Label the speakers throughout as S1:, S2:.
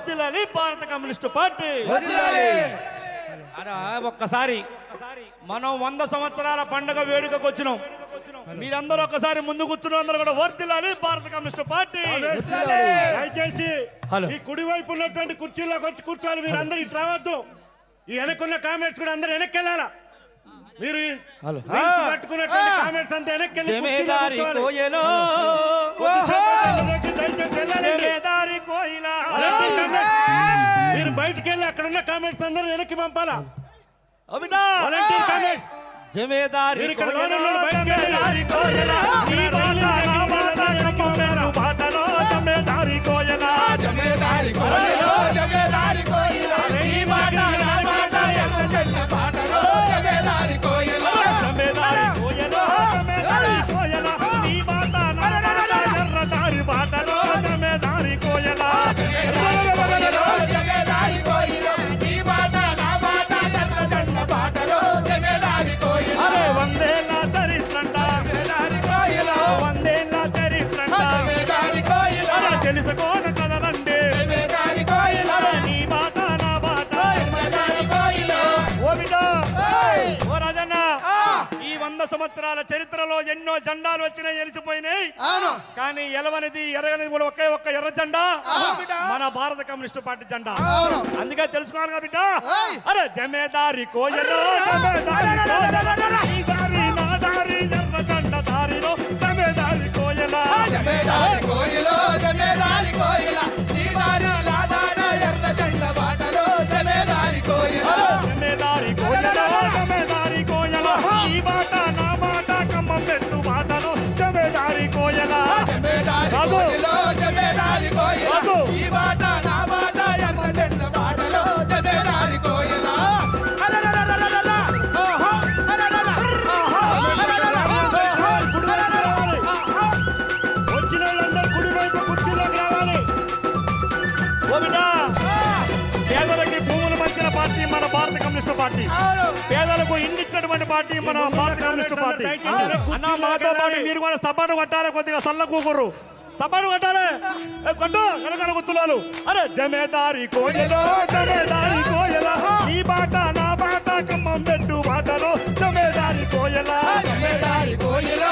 S1: వర్ధిల్లాలి భారత communist party. ఒక్కసారి మనం 100 సంవత్సరాల పండుగ వేడుకకు వచ్చినాం. మీరందరూ ఒక్కసారి ముందు కూర్చున్న అందరూ కూడా వర్ధిల్లాలి భారత కమ్యూనిస్టు పార్టీ.
S2: దయచేసి ఈ కుడివైపు ఉన్నటువంటి కుర్చీలోకి వచ్చి కూర్చోవాలి. మీరు అందరూ ఇటు రావద్దు. ఈ వెనక్కున్న కామెంట్స్ కూడా అందరూ వెనక్కి వెళ్ళాలా. మీరు పట్టుకున్నటువంటి కామెంట్స్ అంతా వెనక్కి వెళ్ళి మీరు బయటికి వెళ్ళి అక్కడ ఉన్న కామెంట్స్ అందరూ వెనక్కి పంపాలా. కామెంట్స్
S1: జమేదారి తెలుసుకోన కదలండి నీ బాట నా బాట. ఓ రాజన్న, ఈ 100 సంవత్సరాల చరిత్రలో ఎన్నో జెండాలు వచ్చినాయి, ఎలిసిపోయినాయి. కానీ ఎలవనిది ఎరగనిది కూడా ఒకే ఒక్క ఎర్ర జెండా, మన భారత కమ్యూనిస్టు పార్టీ జెండా. అందుకే తెలుసుకోవాలి బిడ్డ. అరే జమేదారి కోయలో జమేదారి నా దారి ఎర్ర జెండ దారిలో జమేదారి కోయలా జమేదారి కోయలో జమేదారి కోయలా నీ దారి నా దారి ఎర్ర జెండ బాటలో జమేదారి కోయలా జమేదారి కోయలా జమేదారి కోయలా ఈ బాట నా బాట కమ్మం పెట్టు బాటలో జమేదారి కోయలా జమేదారి కోయలో జమేదారి కోయలా ఈ బాట నా బాట ఎర్ర జెండ బాటలో జమేదారి కోయలా. పేదలకి భూములు పంచిన పార్టీ మన భారత కమ్యూనిస్టు పార్టీ. పేదలకు ఇండి ఇచ్చినటువంటి పార్టీ మన భారత కమ్యూనిస్టు పార్టీ. అన్న మాతో పాటు మీరు కూడా సభను కొట్టాలి, కొద్దిగా సల్ల కూకుర్రు సభను కొట్టాలి. కొట్టు కనుక గుర్తులాలు. అరే జమేదారి కోయలో జమేదారి కోయలా ఈ బాట నా బాట కమ్మం పెట్టు బాటలో జమేదారి కోయలా జమేదారి కోయలో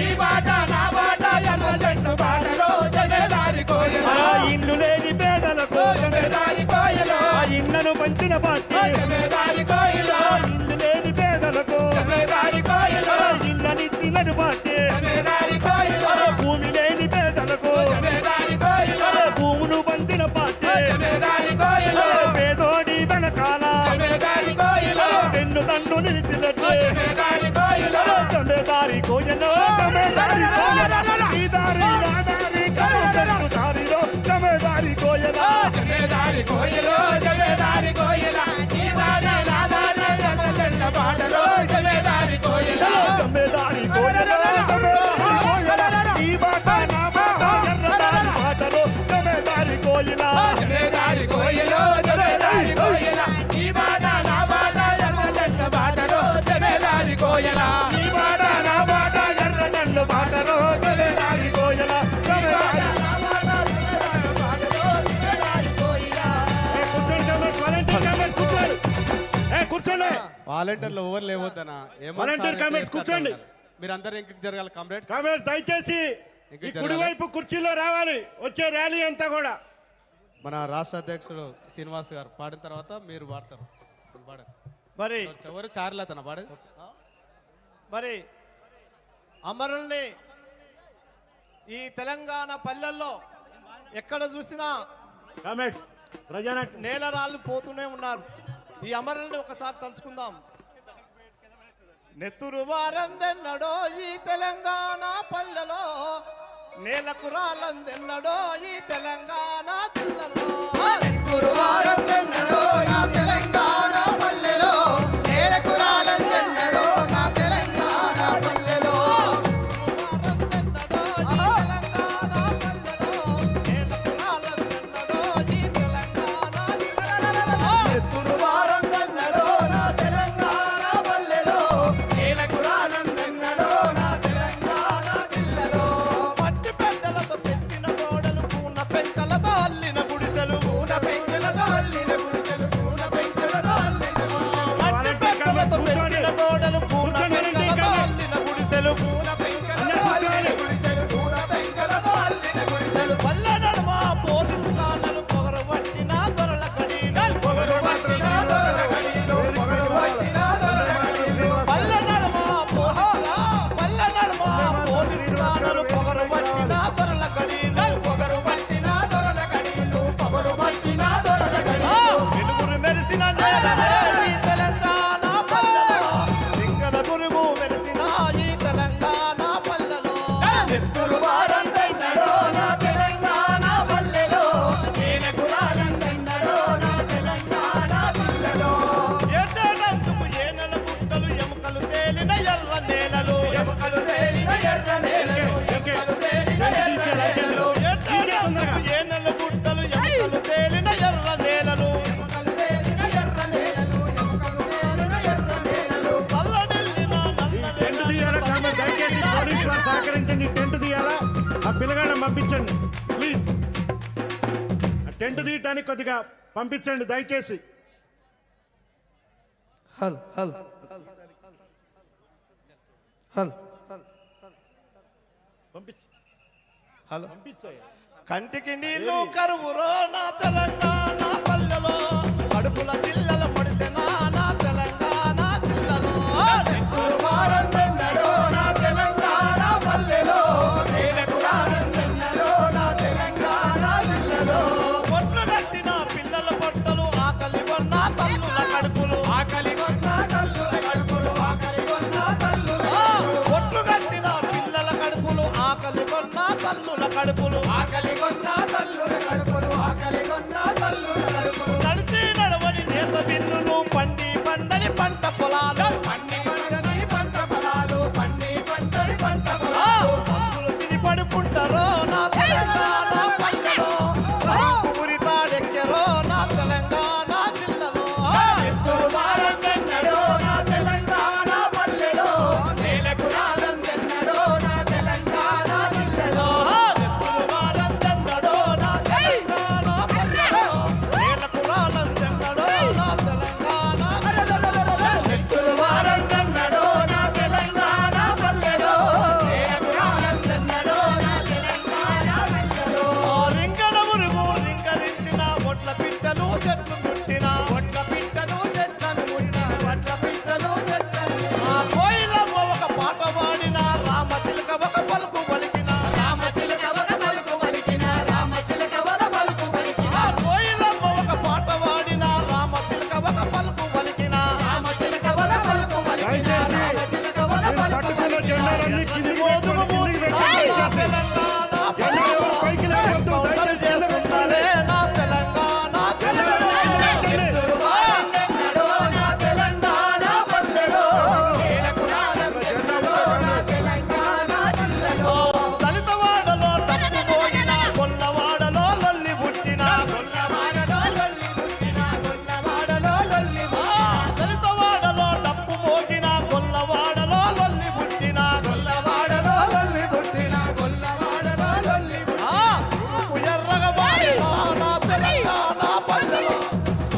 S1: ఈ బాట నా బాట ఎర్ర జెండ బాటలో జమేదారి కోయలా. ఇల్లు లేని పేదలకు జమేదారి కోయలా ఇళ్లను పంచిన పార్టీ జమేదారి కోయలా ఇల్లు లేని పేదలకు జమేదారి కోయలా ఇళ్ళనిచ్చిన పార్టీ జమేదారి కోయలా భూమి లేని పేదలకు జమేదారి కోయలా భూములు పంచిన పార్టీ జమేదారి కోయలా పేదోడి వెనకాల జమేదారి కోయలా పెన్ను తండ్రు నిలిచినట్టు జమేదారి కోయలా జమేదారి కోయలో జమేదారి కోయలా ఈ దారి నా దారి కమ్మ దారిలో జమేదారి కోయలా జమేదారి కోయలో జమేదారి కోయలా ఈ దారి నా దారి ఎర్ర జెండ బాటలో జమేదారి కోయలా జమేదారి కోయలో జమేదారి కోయలా ఈ బాట నా బాట ఎర్ర దారి బాటలో జమేదారి కోయలా జమేదారి కోయలో జమేదారి కోయలా ఈ బాట నా బాట ఎర్ర జెండ బాటలో జమేదారి కోయలా ఈ బాట నా బాట ఎర్ర జెండ బాటలో జమేదారి కోయలా జమేదారి
S3: వాలంటీర్లు ఎవరు లేవద్దనా
S2: వాలంటీర్ కామెంట్స్ కూర్చోండి.
S3: మీరు అందరు ఇంటికి జరగాలి. కామ్రేడ్స్
S2: దయచేసి ఈ కుడివైపు కుర్చీలో రావాలి. వచ్చే ర్యాలీ అంతా కూడా
S3: మన రాష్ట్ర అధ్యక్షుడు శ్రీనివాస్ గారు పాడిన తర్వాత మీరు పాడతారు.
S1: మరి
S3: ఎవరు చారులేతన పాడే
S1: మరి అమరుల్ని ఈ తెలంగాణ పల్లెల్లో ఎక్కడ చూసినా
S2: కామెంట్స్
S1: నేల రాళ్ళు పోతూనే ఉన్నారు. ఈ అమరుల్ని ఒకసారి తలుచుకుందాం. నెత్తురు వారందెన్నడో ఈ తెలంగాణ పల్లెలో నేలకు రాలందెన్నడో ఈ తెలంగాణ జిల్లలో నెత్తురు వారందెన్నడో ఈ తెలంగాణ పల్లెలో నేలకు రాలందెన్నడో నా తెలంగాణ పల్లెలో అల్లిన
S4: ఎముకలు తేలిన ఎర్ర నేలలు తల్లడిల్లిన
S2: టెంట్ తీయాలా కామెంట్ దయచేసి పోలీసు వారు సహకరించండి. టెంట్ తీయాలా ఆ పిల్లగాడిని పంపించండి ప్లీజ్. టెంట్ తీయటానికి కొద్దిగా పంపించండి దయచేసి.
S3: హల్ హల్ హల్
S2: పంపించు
S3: హలో
S2: పంపించాయి.
S4: కంటికి నీళ్లు కరువురో నా తెలంగాణ పల్లెలో కడుపుల జిల్లల ముడిసెనా నా తెలంగాణ జిల్లలో నా తెలంగాణ పల్లెలో నా తెలంగాణ జిల్లలో పొట్లు కట్టిన పిల్లల పొట్టలు ఆకలి కొన్న తల్లుల కడుపులు ఆకలి కొన్న తల్లుల కడుపులు ఆకలి కొన్న తల్లుల పొట్లు కట్టిన పిల్లల కడుపులు ఆకలి కొన్న తల్లుల కడుపులు ఆకలి కొన్న తల్లుల కడుపులు ఆకలి కొన్న తల్లుల కడుపులు నడిచి నడవని నేత బిల్లులు పండి పండని పంట పొలాలు పండి పండని పంట పొలాలు పండి పండని పంట పొలాలు పందులు తిని పడుకుంటారో నా తెలంగాణ పల్లెలో ఊరి తాడెక్కెరో నా తెలంగాణ జిల్లలో ఎత్తులు మారంగన్నడో నా తెలంగాణ పల్లెలో నేలకు రాలం తెన్నడో నా తెలంగాణ జిల్లలో ఎత్తులు మారంగన్నడో నా తెలంగాణ పల్లెలో నేలకు రాలం తెన్నడో నా తెలంగాణ ఎత్తులు మారంగన్నడో నా తెలంగాణ పల్లెలో నేలకు రాలం తెన్నడో నా తెలంగాణ పల్లెలో రింగన మురుగు రింగరించిన ఒట్ల పిట్టలు చెట్లు ముట్టిన ఒట్ల పిట్టలు చెట్లను ముట్టిన ఒట్ల పిట్టలు చెట్లను ఆ కోయిలమ్మ ఒక పాట పాడిన రామచిలక ఒక పలుకు పలికిన రామచిలక ఒక పలుకు పలికిన రామచిలక ఒక పలుకు పలికిన ఆ కోయిలమ్మ ఒక పాట పాడిన రామచిలక ఒక పలుకు పలికిన రామచిలక ఒక పలుకు పలికిన
S2: దయచేసి
S4: రామచిలక ఒక
S2: మీరు
S4: పలుకు
S2: పట్టుకున్న
S4: పలికిన
S2: జెండాలన్నీ కిందికి
S4: గోధుమ
S2: పెట్టుకోండి, కిందికి
S4: పూసిన
S2: పెట్టండి
S4: నా
S2: దయచేసి.
S4: తెలంగాణ
S2: జెండా ఎవరు పైకి లేవద్దు, దయచేసి కింద పెట్టండి.
S4: నా తెలంగాణ దళితవాడలో డప్పు మోగిన గొల్లవాడలో లొల్లి పుట్టిన దళితవాడలో డప్పు మోగిన గొల్లవాడలో లొల్లి పుట్టిన తూర్పు ఎర్రగా వాడిన నా తెలంగాణ పల్లెలో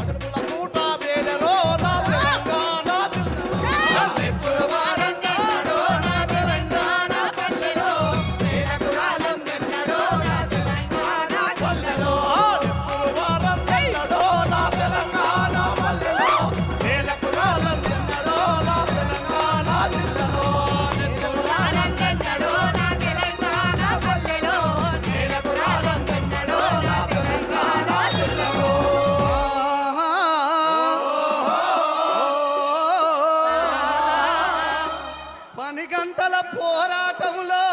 S4: అడుగుల మూట వేలెరో నా తెలంగాణ పల్లెలో నెప్పులు వారం తెల్లడో నా తెలంగాణ పల్లెలో నేలకు రాలం తెన్నడో నా తెలంగాణ జిల్లలో నెప్పులు వారం తెన్నడో నా తెలంగాణ పల్లెలో నేలకు రాలం తెన్నడో నా తెలంగాణ జిల్లలో
S5: పని గంటల పోరాటంలో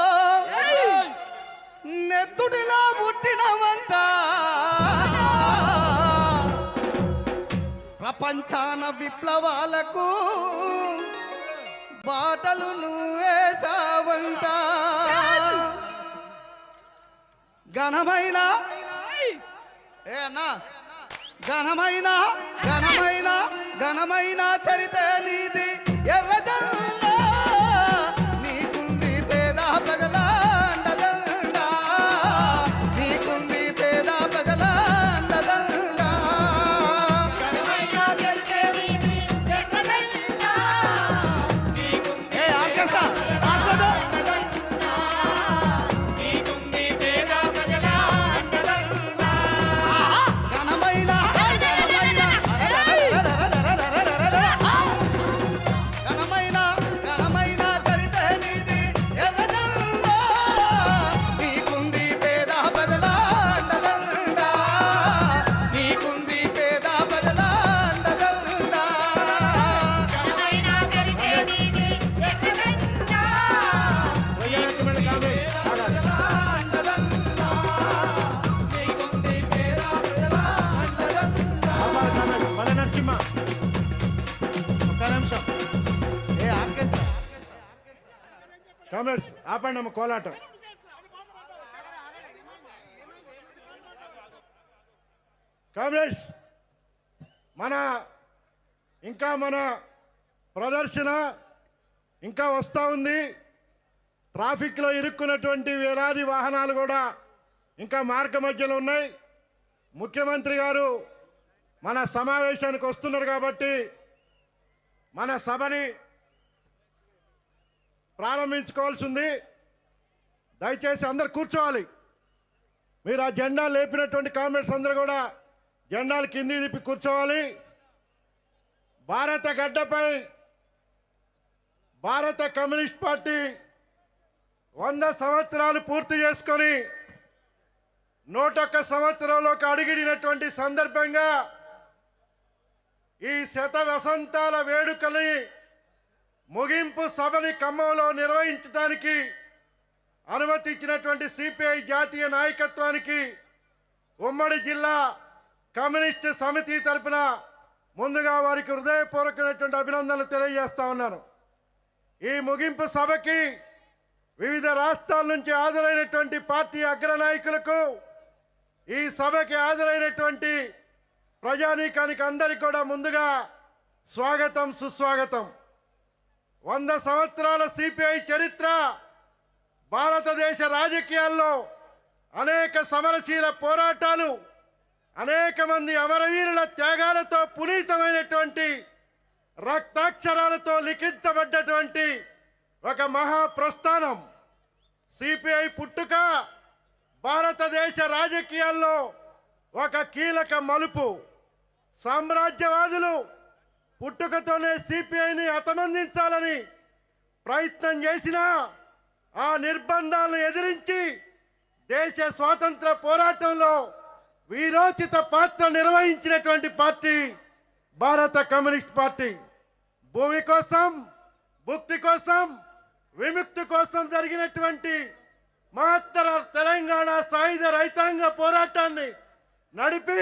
S5: నెత్తుడిలా పుట్టినవంట ప్రపంచాన విప్లవాలకు బాటలు నువ్వేసావంట ఘనమైన ఏ అన్నా ఘనమైన ఘనమైన ఘనమైన చరిత నీది ఎర్రజెండా నీకుంది పేద ప్రజల అండదండ నీకుంది పేద ప్రజల అండదండ ఏ ఆర్కెస్ట్రా ఆర్కెస్ట్రా ఘనమైన ఘనమైన ఘనమైన ఘనమైన చరిత నీది ఎర్రజెండా నీకుంది పేద ప్రజల అండదండ నీకుంది పేద ప్రజల అండదండ
S2: వైఎస్ఆర్ కామెంట్. అమ్మాయి కామెంట్. మన నరసింహ
S5: ఒక్క నిమిషం ఏ ఆర్కెస్ట్రా
S2: కామెంట్స్ ఆపండి అమ్మ కోలాటం. కామ్రేడ్స్, మన ప్రదర్శన ఇంకా వస్తూ ఉంది. ట్రాఫిక్లో ఇరుక్కున్నటువంటి వేలాది వాహనాలు కూడా ఇంకా మార్గ మధ్యలో ఉన్నాయి. ముఖ్యమంత్రి గారు మన సమావేశానికి వస్తున్నారు కాబట్టి మన సభని ప్రారంభించుకోవాల్సి ఉంది. దయచేసి అందరు కూర్చోవాలి. మీరు ఆ జెండా లేపినటువంటి కామ్రేడ్స్ అందరూ కూడా జెండాలు కింది తిప్పి కూర్చోవాలి. భారత గడ్డపై భారత కమ్యూనిస్ట్ పార్టీ 100 సంవత్సరాలు పూర్తి చేసుకొని 101 సంవత్సరంలోకి అడుగిడినటువంటి సందర్భంగా ఈ శత వసంతాల వేడుకని ముగింపు సభని ఖమ్మంలో నిర్వహించడానికి అనుమతి ఇచ్చినటువంటి సిపిఐ జాతీయ నాయకత్వానికి ఉమ్మడి జిల్లా కమ్యూనిస్ట్ సమితి తరపున ముందుగా వారికి హృదయపూర్వకమైనటువంటి అభినందనలు తెలియజేస్తా ఉన్నాను. ఈ ముగింపు సభకి వివిధ రాష్ట్రాల నుంచి హాజరైనటువంటి పార్టీ అగ్రనాయకులకు, ఈ సభకి హాజరైనటువంటి ప్రజానీకానికి అందరికీ కూడా ముందుగా స్వాగతం, సుస్వాగతం. 100 సంవత్సరాల సిపిఐ చరిత్ర భారతదేశ రాజకీయాల్లో అనేక సమరశీల పోరాటాలు, అనేక మంది అమరవీరుల త్యాగాలతో పునీతమైనటువంటి రక్తాక్షరాలతో లిఖించబడ్డటువంటి ఒక మహాప్రస్థానం. సిపిఐ పుట్టుక భారతదేశ రాజకీయాల్లో ఒక కీలక మలుపు. సామ్రాజ్యవాదులు పుట్టుకతోనే సిపిఐని హతమందించాలని ప్రయత్నం చేసినా ఆ నిర్బంధాలను ఎదిరించి దేశ స్వాతంత్ర పోరాటంలో వీరోచిత పాత్ర నిర్వహించినటువంటి పార్టీ భారత కమ్యూనిస్ట్ పార్టీ. భూమి కోసం, భుక్తి కోసం, విముక్తి కోసం జరిగినటువంటి మహత్తర తెలంగాణ సాయుధ రైతాంగ పోరాటాన్ని నడిపి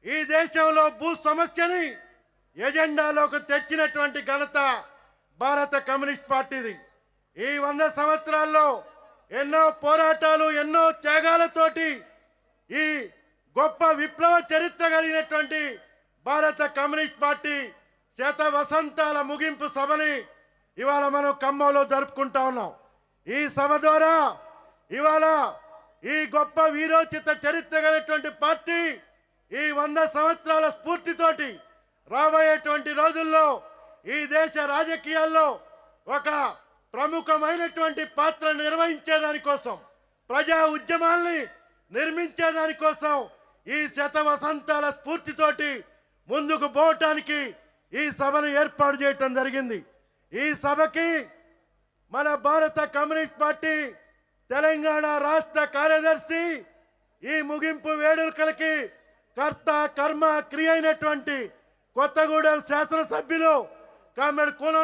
S2: ఈ దేశంలో భూ సమస్యని ఎజెండాలోకి తెచ్చినటువంటి ఘనత భారత కమ్యూనిస్ట్ పార్టీది. ఈ 100 సంవత్సరాల్లో ఎన్నో పోరాటాలు, ఎన్నో త్యాగాలతోటి ఈ గొప్ప విప్లవ చరిత్ర కలిగినటువంటి భారత కమ్యూనిస్ట్ పార్టీ శత వసంతాల ముగింపు సభని ఇవాళ మనం ఖమ్మంలో జరుపుకుంటా ఉన్నాం. ఈ సభ ద్వారా ఇవాళ ఈ గొప్ప వీరోచిత చరిత్ర కలిగినటువంటి పార్టీ ఈ 100 సంవత్సరాల స్ఫూర్తితోటి రాబోయేటువంటి రోజుల్లో ఈ దేశ రాజకీయాల్లో ఒక ప్రముఖమైనటువంటి పాత్ర నిర్వహించేదానికోసం, ప్రజా ఉద్యమాల్ని నిర్మించేదానికోసం ఈ శత వసంతాల స్ఫూర్తితోటి ముందుకు పోవటానికి ఈ సభను ఏర్పాటు చేయటం జరిగింది. ఈ సభకి మన భారత కమ్యూనిస్ట్ పార్టీ తెలంగాణ రాష్ట్ర కార్యదర్శి, ఈ ముగింపు వేడుకలకి కర్త కర్మ క్రియ అయినటువంటి కొత్తగూడెం శాసనసభ్యులు కామ్రేడ్ కూన